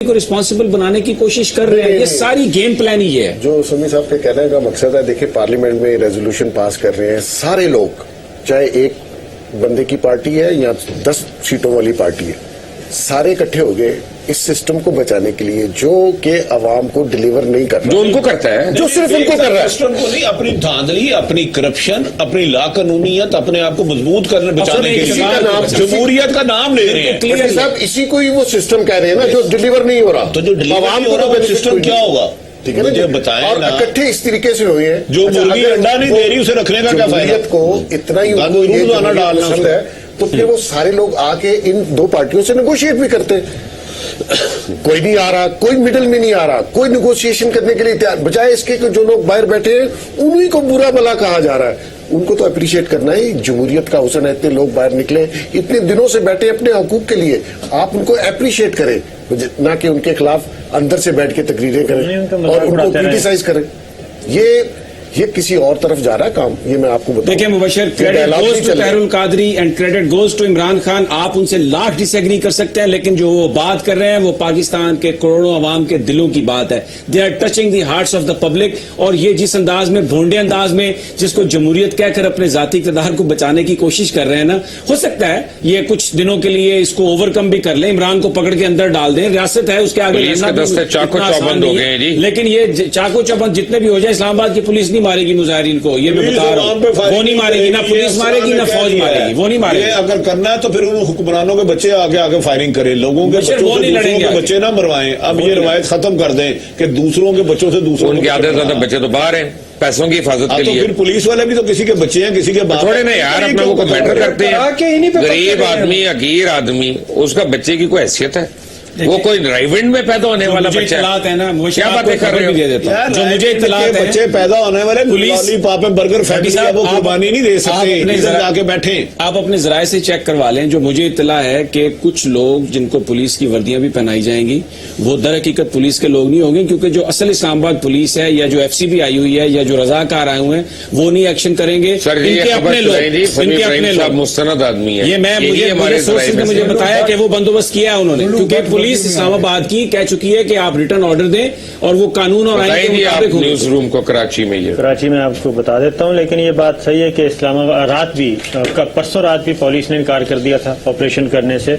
کو ریسپانسبل بنانے کی کوشش کر رہے ہیں. یہ ساری گیم پلان ہی ہے. جو سمی صاحب کے کہنے کا مقصد ہے، دیکھیں پارلیمنٹ میں ریزولوشن پاس کر رہے ہیں سارے لوگ، چاہے ایک بندے کی پارٹی ہے یا 10 سیٹوں والی پارٹی ہے، سارے اکٹھے ہو گئے اس سسٹم کو بچانے کے لیے جو کہ عوام کو ڈیلیور نہیں کرتا، جو ان کو کرتا ہے، جو صرف ان کو کر رہا ہے. سسٹم کو نہیں، اپنی دھاندلی، اپنی کرپشن، اپنی لا قانونیت، اپنے آپ کو مضبوط کرنے بچانے کے لیے جمہوریت کا نام لے رہے ہیں. صاحب اسی کو ہی وہ سسٹم کہہ رہے ہیں نا جو ڈیلیور نہیں ہو رہا. تو جو عوام کو سسٹم کیا ہوگا؟ ٹھیک ہے نا، مجھے بتائیں. اور اکٹھے اس طریقے سے ہوئے ہیں. جو مرغی انڈا نہیں دے رہی اسے رکھنے کا کیا فائدہ؟ جمہوریت کو اتنا ہی ان کو یہ جمہوریت پسند ہے تو پھر وہ سارے لوگ آ کے ان دو پارٹیوں سے نیگوشیٹ بھی کرتے ہیں. کوئی نہیں آ رہا، کوئی مڈل میں نہیں آ رہا، کوئی نیگوشیشن کرنے کے لیے تیار، بجائے اس کے کہ جو لوگ باہر بیٹھے ہیں انہی کو برا بلا کہا جا رہا ہے. ان کو تو اپریشیٹ کرنا ہے. جمہوریت کا حسن ہے اتنے لوگ باہر نکلے، اتنے دنوں سے بیٹھے اپنے حقوق کے لیے. آپ ان کو اپریشیٹ کریں، نہ کہ ان کے خلاف اندر سے بیٹھ کے تقریریں کریں اور ان کو کرٹیسائز کریں. یہ کسی اور طرف جا رہا ہے کام. یہ میں آپ کو بتاؤں. دیکھیں Mubashir, credit goes to Tahir ul-Qadri and credit goes to Imran Khan. آپ ان سے لاکھ ڈس ایگری کر سکتے ہیں، لیکن جو وہ بات کر رہے ہیں وہ پاکستان کے کروڑوں عوام کے دلوں کی بات ہے. They are touching the hearts of the public. اور یہ جس انداز میں، بھونڈے انداز میں، جس کو جمہوریت کہہ کر اپنے ذاتی اقتدار کو بچانے کی کوشش کر رہے ہیں نا، ہو سکتا ہے یہ کچھ دنوں کے لیے اس کو اوور کم بھی کر لیں، عمران کو پکڑ کے اندر ڈال دیں. ریاست ہے، اس کے آگے چاقو چوبند ہو گئے جی. لیکن یہ چاقو چوبند جتنے بھی ہو جائے، اسلام آباد کی پولیس نہیں مارے گی مظاہرین کو. یہ میں بتا رہا ہوں، وہ نہیں مارے گی، نہ پولیس مارے گی، نہ فوج مارے گی، وہ نہیں مارے گی. اگر کرنا ہے تو پھر ان حکمرانوں کے بچے آگے فائرنگ کریں، لوگوں کے بچوں سے بچے نہ مروائیں. اب یہ روایت ختم کر دیں کہ دوسروں کے بچوں سے دوسروں ان کے آدھے زیادہ بچے تو باہر ہیں پیسوں کی حفاظت کے تو لیے. پھر پولیس والے بھی تو کسی کے بچے ہیں، کسی کے باپ. تھوڑے نا یار، اپنا وہ میٹر کرتے ہیں. غریب آدمی، حقیر آدمی، اس کا بچے کی کوئی حیثیت ہے؟ وہ کوئی رائیونڈ میں پیدا ہونے والا بچہ ہے نا. کیا باتیں کر رہے ہو؟ جو مجھے اطلاعات بچے پیدا ہونے والے لالی پاپ میں برگر فیکٹری سے وہ قربانی نہیں دے سکتے، جا کے بیٹھے. آپ اپنے ذرائع سے چیک کروا لیں. جو مجھے اطلاع ہے کہ کچھ لوگ جن کو پولیس کی وردیاں بھی پہنائی جائیں گی، وہ در حقیقت پولیس کے لوگ نہیں ہوں گے، کیونکہ جو اصل اسلام آباد پولیس ہے یا جو ایف سی بی آئی ہوئی ہے یا جو رضاکار آئے ہوئے ہیں وہ نہیں ایکشن کریں گے. سر ان کے اپنے لوگ مستند آدمی ہے. یہ ہمارے سورسز نے مجھے بتایا کہ وہ بندوبست کیا ہے انہوں نے، کیونکہ پولیس اسلام آباد کی کہہ چکی ہے کہ آپ ریٹرن آرڈر دیں اور وہ قانون اور آئین کے مطابق ہوں. نیوز روم کو کراچی میں آپ کو بتا دیتا ہوں، لیکن یہ بات صحیح ہے کہ اسلام آباد پرسوں رات بھی پولیس نے انکار کر دیا تھا آپریشن کرنے سے.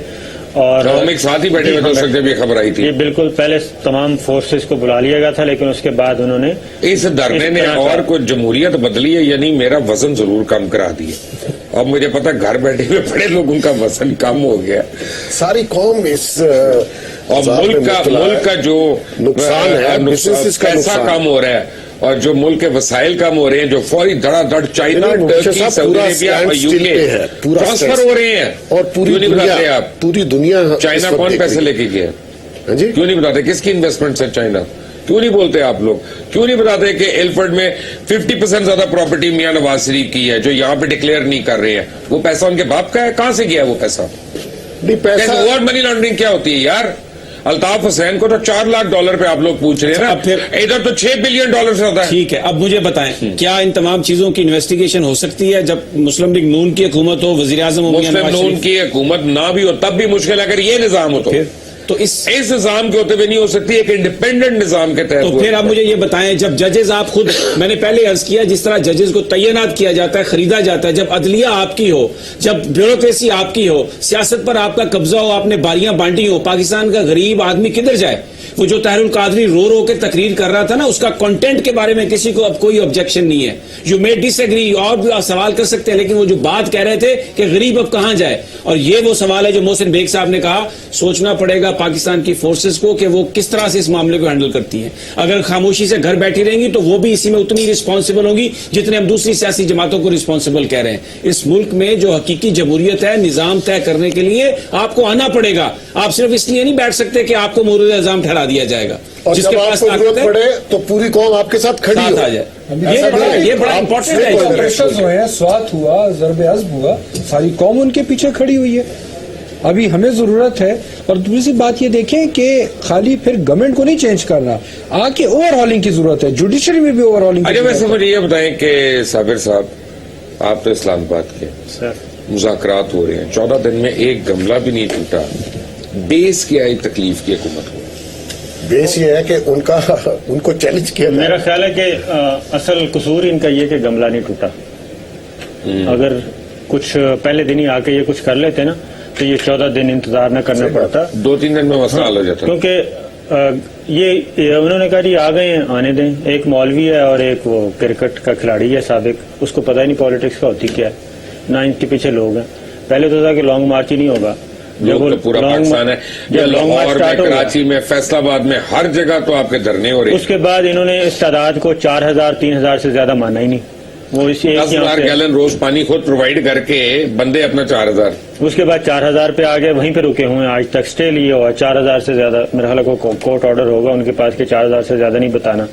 اور ہم ایک ساتھ ہی بیٹھے ہوئے تھے، جب یہ خبر آئی تھی. یہ بالکل پہلے تمام فورسز کو بلا لیا گیا تھا، لیکن اس کے بعد انہوں نے اس دھرنے نے اور کوئی جمہوریت بدلی ہے، یعنی میرا وزن ضرور کم کرا دیا. اور مجھے پتا گھر بیٹھے ہوئے بڑے لوگوں کا وزن کم ہو گیا. ساری قوم اس اور ملک کا جو نقصان ہے، پیسہ کم ہو رہا ہے اور جو ملک کے وسائل کم ہو رہے ہیں، جو فوری دھڑا دھڑ چائنا، ٹرکی، سعودی عربیہ اور یو کے ٹرانسفر ہو رہے ہیں. اور پوری دنیا چائنا کون پیسے لے کے گیا؟ کیوں نہیں بتاتے کس کی انویسٹمنٹ ہے چائنا؟ کیوں نہیں بولتے آپ لوگ؟ کیوں نہیں بتاتے کہ ایلفرڈ میں 50% زیادہ پراپرٹی میاں نواز شریف کی ہے جو یہاں پہ ڈکلیئر نہیں کر رہے ہیں؟ وہ پیسہ ان کے باپ کا ہے. کہاں سے گیا وہ پیسہ؟ اور منی لانڈرنگ کیا ہوتی ہے یار؟ الطاف حسین کو تو $4 لاکھ پہ آپ لوگ پوچھ رہے ہیں نا، ادھر تو $6 بلین سے ہوتا ہے. ٹھیک ہے، اب مجھے بتائیں کیا ان تمام چیزوں کی انویسٹیگیشن ہو سکتی ہے جب مسلم لیگ نون کی حکومت ہو، وزیر اعظم مسلم نون کی حکومت نہ بھی ہو تب بھی مشکل ہے اگر یہ نظام ہو تو اس نظام کے ہوتے ہوئے نہیں ہو سکتی، ایک انڈیپینڈنٹ نظام کے تحت. تو پھر آپ مجھے یہ بتائیں، جب ججز آپ خود، میں نے پہلے عرض کیا، جس طرح ججز کو تعینات کیا جاتا ہے، خریدا جاتا ہے، جب عدلیہ آپ کی ہو، جب بیوروکریسی آپ کی ہو، سیاست پر آپ کا قبضہ ہو، آپ نے باریاں بانٹی ہو، پاکستان کا غریب آدمی کدھر جائے؟ وہ جو طاہر القادری رو کے تقریر کر رہا تھا نا، اس کا کنٹینٹ کے بارے میں کسی کو اب کوئی آبجیکشن نہیں ہے. یو مے ڈس ایگری، اور بھی سوال کر سکتے ہیں، لیکن وہ جو بات کہہ رہے تھے کہ غریب اب کہاں جائے، اور یہ وہ سوال ہے جو محسن بیگ صاحب نے کہا سوچنا پڑے گا پاکستان کی فورسز کو کہ وہ کس طرح سے اس معاملے کو ہینڈل کرتی ہیں. اگر خاموشی سے گھر بیٹھی رہیں گی تو وہ بھی اسی میں اتنی رسپانسبل ہوں گی جتنے ہم دوسری سیاسی جماعتوں کو رسپانسبل کہہ رہے ہیں. اس ملک میں جو حقیقی جمہوریت ہے، نظام طے کرنے کے لیے آپ کو آنا پڑے گا. آپ صرف اس لیے نہیں بیٹھ سکتے کہ آپ کو مورد نظام ٹھہرا دیا جائے گا. اور جس کے پاس ضرورت پڑے تو پوری قوم آپ کے ساتھ کھڑی ہو. یہ بڑا امپورٹنٹ ہے. آپریشنز ہوئے ہیں، سوات ہوا، ضرب عزم ہوا، ساری قوم ان کے پیچھے کھڑی ہوئی ہے. ابھی ہمیں ضرورت ہے. اور دوسری بات یہ دیکھیں کہ خالی پھر گورنمنٹ کو نہیں چینج کرنا، آ کے اوور ہالنگ کی ضرورت ہے، جوڈیشری میں بھی اوور ہالنگ. اچھا ویسے مجھے یہ بتائیں کہ صابر صاحب، آپ تو اسلام آباد کے مذاکرات ہو رہے ہیں، 14 دن میں ایک گملہ بھی نہیں ٹوٹا. بیس کی آئی تکلیف کی حکومت کو बेस ये है कि उनको चैलेंज किया जाए। मेरा ख्याल है कि असल कसूर इनका ये कि गमला नहीं टूटा। अगर कुछ पहले दिन ही आके ये कुछ कर लेते ना तो ये 14 दिन इंतजार न करना पड़ता, 2-3 दिन में मसला हल हो जाता। क्योंकि ये उन्होंने कहा जी आ गए हैं आने दें। एक मौलवी है और एक वो क्रिकेट का खिलाड़ी है साबिक, उसको पता ही नहीं पॉलिटिक्स का होती क्या है, ना इनके पीछे लोग हैं। पहले तो था कि लॉन्ग मार्च ही नहीं होगा, जब तो पूरा पाकिस्तान है, जब लॉन्ग मार्च लाहौर में, कराची में, फैसलाबाद में, हर जगह तो आपके धरने हो रहे हैं। उसके बाद इन्होंने इस तादाद को 4000-3000 से ज्यादा माना ही नहीं। वो इसी 10,000 गैलन रोज पानी खुद प्रोवाइड करके बंदे अपना 4000। उसके बाद 4000 पे आगे वहीं पे रुके हुए हैं आज तक, स्टे लिए हुआ 4000 से ज्यादा। मेरा ख्याल को कोर्ट ऑर्डर होगा उनके पास के 4000 से ज्यादा नहीं बताना।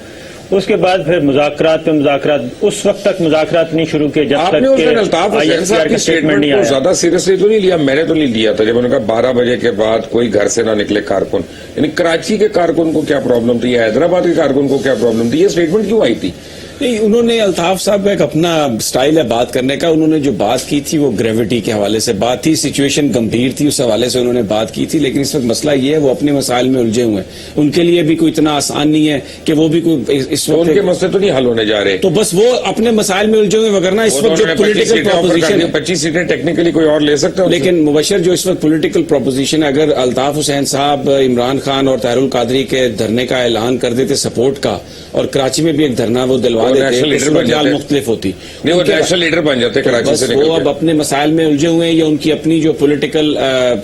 उसके बाद फिर मुज़ाकरात पे मुज़ाकरात, उस वक्त तक मुज़ाकरात नहीं शुरू किए जब आपने उस दिन अल्ताफ हुसैन साहब की स्टेटमेंट को ज्यादा सीरियसली तो नहीं लिया, मैंने तो नहीं लिया था जब उन्होंने कहा 12 बजे के बाद कोई घर से ना निकले कारकुन। यानी कराची के कारकुन को क्या प्रॉब्लम थी या हैदराबाद के कारकुन को क्या प्रॉब्लम थी, ये स्टेटमेंट क्यों आई थी? नहीं, उन्होंने अल्ताफ साहब का एक अपना स्टाइल है बात करने का। उन्होंने जो बात की थी वो ग्रेविटी के हवाले से बात थी, सिचुएशन गंभीर थी, उस हवाले से उन्होंने बात की थी। लेकिन इस वक्त मसला ये है वो अपने मसाइल में उलझे हुए हैं, उनके लिए भी कोई इतना आसान नहीं है कि वो भी कोई इस वक्त उनके मसले तो नहीं हल होने जा रहे, तो बस वो अपने मसाइल में उलझे हुए, वगरना इस वक्त जो पोलिटिकल प्रोपोजिशन है 25 सीटें टेक्निकली कोई और ले सकता है। लेकिन मुबशर जो इस वक्त पॉलिटिकल प्रोपोजिशन है, अगर अल्ताफ हुसैन साहब इमरान खान और ताहिरुल कादरी के धरने का ऐलान कर देते सपोर्ट का, और कराची में भी एक धरना वो दिलवा देते, मुख्तलिफ होती, नहीं वो नेशनल लीडर बन जाते कराची से। वो अब अपने मसाइल में उलझे हुए हैं, या उनकी अपनी जो पॉलिटिकल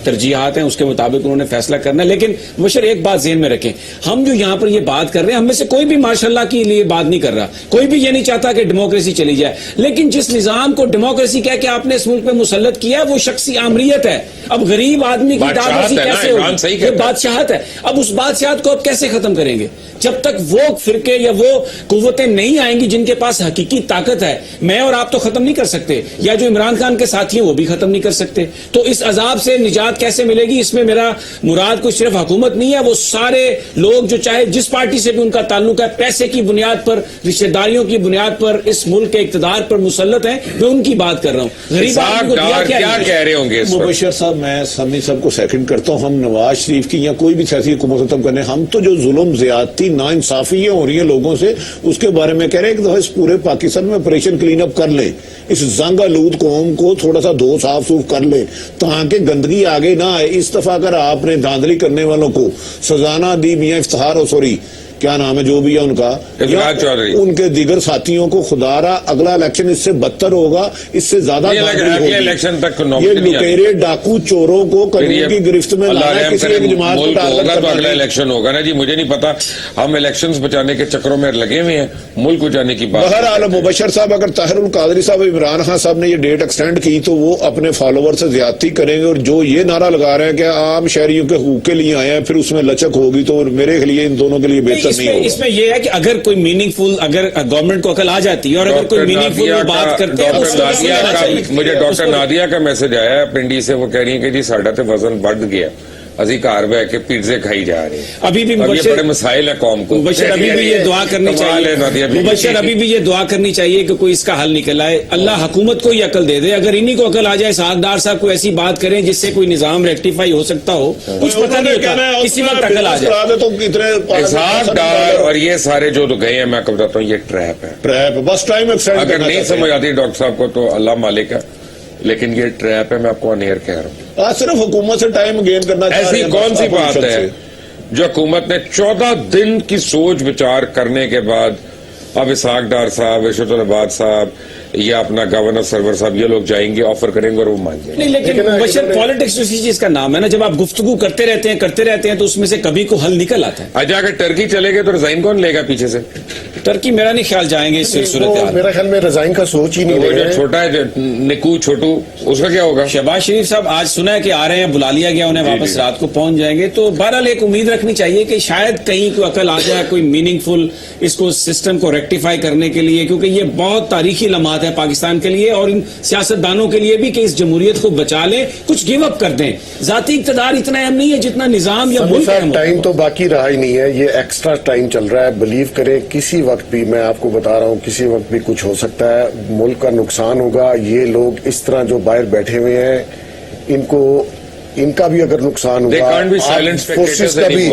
तरजीहात हैं उसके मुताबिक उन्होंने फैसला करना है। लेकिन मुबशर एक बात ज़हन में रखें, हम जो यहाँ पर ये बात कर रहे हैं, हम में से कोई भी माशाल्लाह के लिए बात नहीं कर रहा, कोई भी ये नहीं चाहता कि डेमोक्रेसी चली जाए। लेकिन जिस निजाम को डेमोक्रेसी कह के आपने इस मुल्क में मुसल्लत किया है वो शख्सी आमरीयत है। अब गरीब आदमी की दावत कैसे होगी? ये बादशाहत है। अब उस बादशाहत को अब कैसे खत्म करेंगे? जब तक वो फिरके या वो कुव्वतें नहीं आएंगी जिनके पास हकीकी ताकत है, मैं और आप तो खत्म नहीं कर सकते, या जो इमरान खान के साथी हैं वो भी खत्म नहीं कर सकते। तो इस अजाब से निजात कैसे मिलेगी? इसमें मेरा मुराद कोई सिर्फ हुकूमत नहीं है, वो सारे लोग जो चाहे जिस पार्टी से भी उनका ताल्लुक है, पैसे की बुनियाद पर, रिश्तेदारियों की बुनियाद पर इस मुल्क के इक्तदार पर मुसल्लत है, मैं उनकी बात कर रहा हूँ। गरीब आदमी को दिया क्या कह रहे होंगे? मुबशर साहब, मैं समी सबको सेकंड करता हूँ। हम नवाज शरीफ की या कोई भी सियासी हुकूमत खत्म करने, हम तो जो जुल्म ज्यादती नाइंसाफियां हो रही है लोगों से उसके बारे में कह रहे हैं कि इस पूरे पाकिस्तान में ऑपरेशन क्लीन अप कर ले, इस जंग आलूद कौम को थोड़ा सा धो साफ सूफ कर ले ताकि गंदगी आगे ना आए। इस दफा अगर आपने धांधली करने वालों को सजा ना दी, मियां इफ्तिखार सॉरी क्या नाम है जो भी है उनका, उनके दिगर साथियों को, खुदारा अगला इलेक्शन इससे बदतर होगा, इससे ज्यादा इलेक्शन तक ये लुटेरे डाकू चोरों को कानून की गिरफ्त में लाना किसी एक जमात को टारगेट करना। अगला इलेक्शन होगा ना जी, मुझे नहीं पता, हम इलेक्शंस बचाने के चक्रों में लगे हुए हैं, मुल्क बचाने की बात। बहरहाल मुबशर साहब, अगर ताहिरुल कादरी साहब, इमरान खान साहब ने ये डेट एक्सटेंड की तो वो अपने फॉलोवर से ज्यादती करेंगे, और जो ये नारा लगा रहे हैं कि आम शहरियों के हकूक के लिए आए हैं फिर उसमें लचक होगी, तो मेरे लिए इन दोनों के लिए बेहतर इसमें यह है कि अगर कोई मीनिंगफुल, अगर गवर्नमेंट को अकल आ जाती है और अगर कोई मीनिंगफुल बात करते हैं, मुझे डॉक्टर नादिया का मैसेज आया पिंडी से, वो कह रही है कि जी साडा तो वजन बढ़ गया, असी घर बह के पिज्जे खाई जा रहे हैं। अभी भी बड़े मसाइल है कौम को। मुबशर अभी भी ये दुआ करनी चाहिए, मुबशर अभी भी ये दुआ करनी चाहिए कि कोई इसका हल निकल आए। अल्लाह हुकूमत को ही अकल दे दे। अगर इन्हीं को अकल आ जाए, सागदार साहब को ऐसी बात करें जिससे कोई निजाम रेक्टिफाई हो सकता हो, कुछ पता नहीं होता, किसी वक्त अकल आ जाए तो इतने सागदार और ये सारे जो तो गए हैं, मैं आपको बताता हूँ ये ट्रैप है, ट्रैप बस टाइम अगर नहीं समझ आती डॉक्टर साहब को तो अल्लाह मालिक है, लेकिन ये ट्रैप है, मैं आपको अनेर कह रहा हूँ। सिर्फ हुकूमत से टाइम गेन करना। ऐसी कौन सी बात है जो हुकूमत ने 14 दिन की सोच विचार करने के बाद अब इसहाक डार साहब, इशरत साहब या अपना गवर्नर सरवर साहब, ये लोग जाएंगे, ऑफर करेंगे और वो मान जाएंगे? नहीं, लेकिन मुबशर पॉलिटिक्स इसी चीज का नाम है ना, जब आप गुफ्तगू करते रहते हैं तो उसमें से कभी को हल निकल आता है। आज अगर टर्की चले गए तो रिजाइन कौन लेगा पीछे से? टर्की मेरा नहीं ख्याल जाएंगे इस सूरत। मेरा ख्याल में रिजाइन का सोच ही नहीं वो जो छोटा है निकू छोटू, उसका क्या होगा? शहबाज शरीफ साहब आज सुना है कि आ रहे हैं, बुला लिया गया उन्हें, वापस रात को पहुंच जाएंगे। तो बहरहाल एक उम्मीद रखनी चाहिए कि शायद कहीं कोई अकल आ जाए, कोई मीनिंगफुल इसको सिस्टम को रेक्टिफाई करने के लिए, क्योंकि ये बहुत तारीखी लम्हात है पाकिस्तान के लिए और इन सियासतदानों के लिए भी कि इस जमहूरियत को बचा लें, कुछ गिव अप कर दें। जाती इक़्तिदार इतना अहम नहीं है जितना निजाम या मुल्क है। टाइम तो बाकी रहा ही नहीं है, ये एक्स्ट्रा टाइम चल रहा है। बिलीव करें किसी वक्त भी, मैं आपको बता रहा हूँ, किसी वक्त भी कुछ हो सकता है, मुल्क का नुकसान होगा। ये लोग इस तरह जो बाहर बैठे हुए हैं, इनका भी अगर नुकसान होगा, फोर्सेस का भी